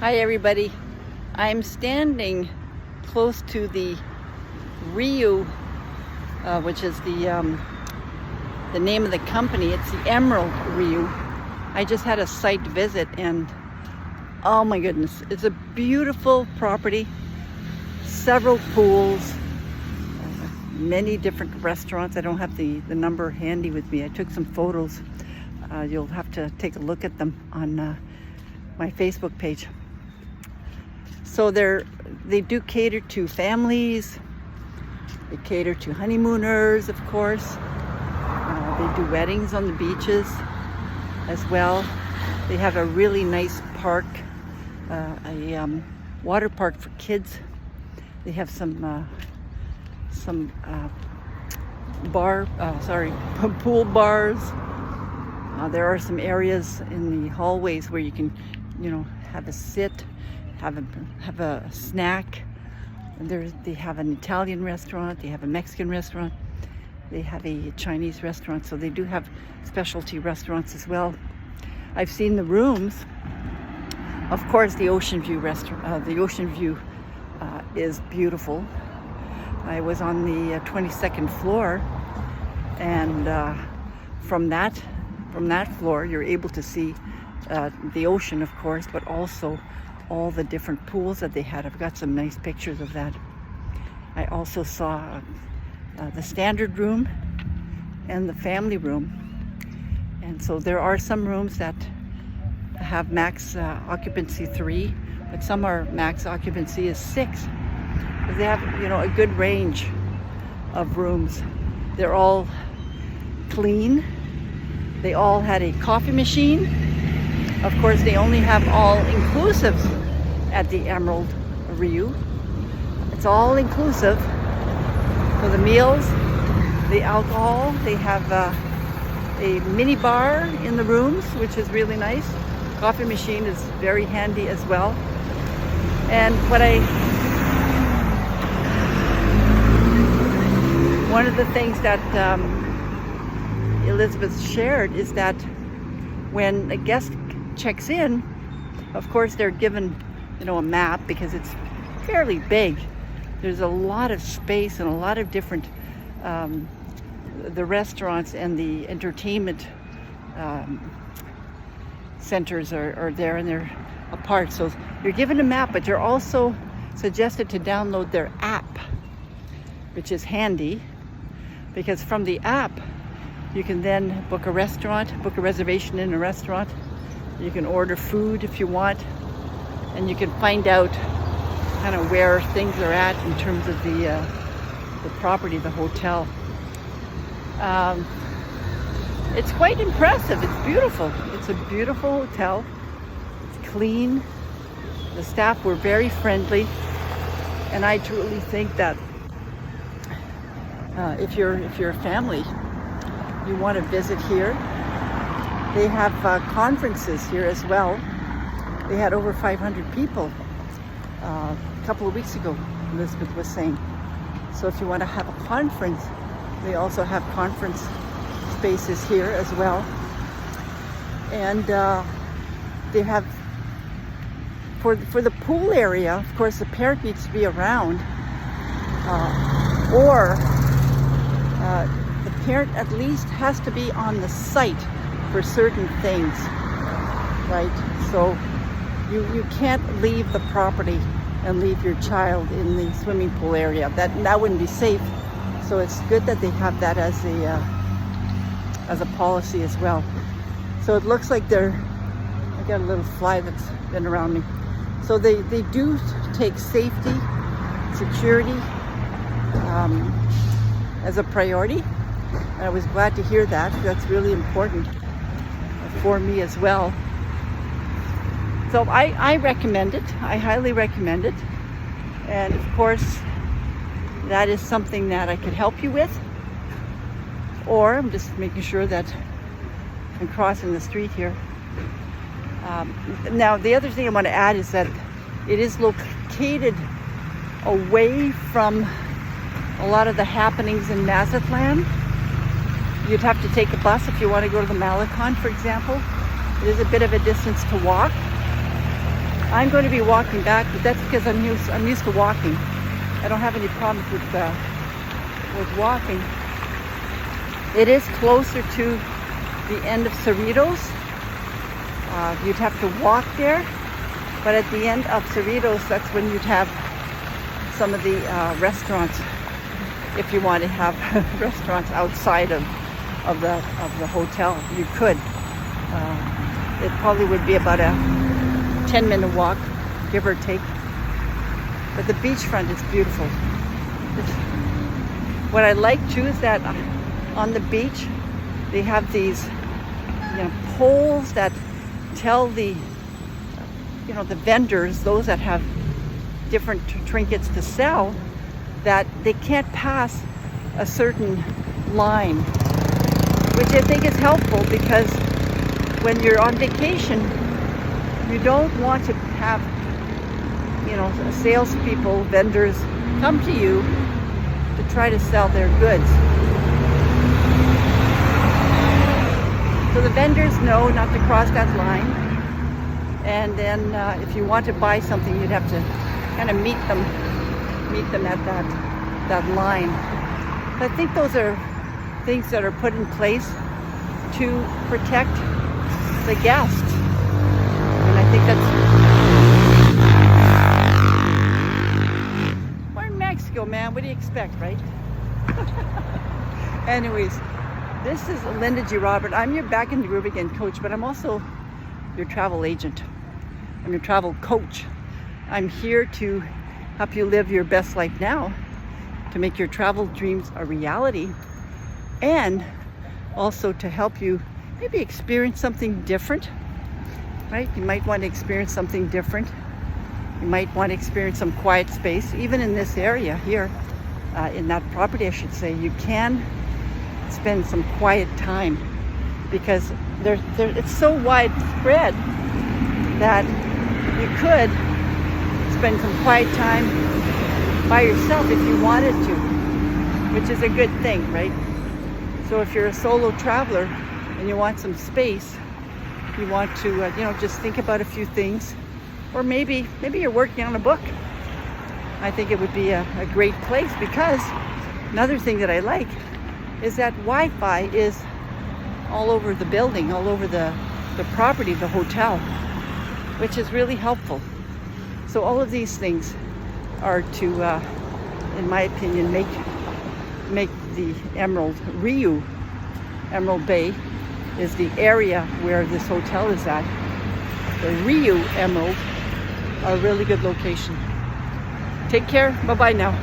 Hi everybody, I'm standing close to the RIU, which is the name of the company. It's the Emerald RIU. I just had a site visit and oh my goodness, it's a beautiful property, several pools, many different restaurants. I don't have the number handy with me. I took some photos. You'll have to take a look at them on my Facebook page. So they do cater to families, they cater to honeymooners, of course. They do weddings on the beaches as well. They have a really nice park, a water park for kids. They have some pool bars. There are some areas in the hallways where you can, have a sit, have a snack. And they have an Italian restaurant, they have a Mexican restaurant, they have a Chinese restaurant, so they do have specialty restaurants as well. I've seen the rooms. Of course, the Ocean View restaurant, the Ocean View is beautiful. I was on the 22nd floor, and from that floor, you're able to see the ocean, of course, but also all the different pools that they had. I've got some nice pictures of that. I also saw the standard room and the family room. And so there are some rooms that have max occupancy 3, but some are max occupancy is 6. They have, a good range of rooms. They're all clean. They all had a coffee machine. Of course, they only have all-inclusives at the Emerald RIU. It's all-inclusive. So the meals, the alcohol, they have a mini bar in the rooms, which is really nice. Coffee machine is very handy as well. And one of the things that Elizabeth shared is that when a guest checks in, of course they're given, a map because it's fairly big. There's a lot of space and a lot of different, the restaurants and the entertainment centers are there, and they're apart. So you're given a map, but you're also suggested to download their app, which is handy because from the app you can then book a reservation in a restaurant. You can order food if you want, and you can find out kind of where things are at in terms of the property, the hotel. It's quite impressive. It's beautiful. It's a beautiful hotel. It's clean. The staff were very friendly, and I truly think that if you're a family, you want to visit here. They have conferences here as well. They had over 500 people a couple of weeks ago, Elizabeth was saying. So if you want to have a conference, they also have conference spaces here as well. And they have, for the pool area, of course, the parent needs to be around, or the parent at least has to be on the site for certain things, right? So you can't leave the property and leave your child in the swimming pool area. That wouldn't be safe. So it's good that they have that as a policy as well. So it looks like I got a little fly that's been around me. So they do take safety, security as a priority. And I was glad to hear that. That's really important for me as well. So I recommend it. I highly recommend it. And of course, that is something that I could help you with. Or I'm just making sure that I'm crossing the street here. Now, the other thing I want to add is that it is located away from a lot of the happenings in Mazatlan. You'd have to take a bus if you want to go to the Malecon, for example. It is a bit of a distance to walk. I'm going to be walking back, but that's because I'm used to walking. I don't have any problems with walking. It is closer to the end of Cerritos. You'd have to walk there, but at the end of Cerritos, that's when you'd have some of the restaurants. If you want to have restaurants outside of the hotel, you could. It probably would be about a 10-minute walk, give or take. But the beachfront is beautiful. What I like too is that on the beach they have these, poles that tell the vendors, those that have different trinkets to sell, that they can't pass a certain line, which I think is helpful, because when you're on vacation, you don't want to have, salespeople, vendors come to you to try to sell their goods. So the vendors know not to cross that line, and then if you want to buy something, you'd have to kind of meet them at that line. But I think those are things that are put in place to protect the guest, and I think that's. We're in Mexico, man. What do you expect, right? Anyways, this is Linda G. Robert. I'm your Back in the Groove Again coach, but I'm also your travel agent. I'm your travel coach. I'm here to help you live your best life now, to make your travel dreams a reality, and also to help you maybe experience something different, right? You might want to experience something different. You might want to experience some quiet space. Even in this area here, in that property, I should say, you can spend some quiet time, because it's so widespread that you could spend some quiet time by yourself if you wanted to, which is a good thing, right? So if you're a solo traveler and you want some space, you want to just think about a few things, or maybe you're working on a book, I think it would be a great place. Because another thing that I like is that Wi-Fi is all over the building, all over the property, the hotel, which is really helpful. So all of these things are to, in my opinion, make the RIU Emerald Bay is the area where this hotel is at. The RIU Emerald, a really good location. Take care. Bye-bye now.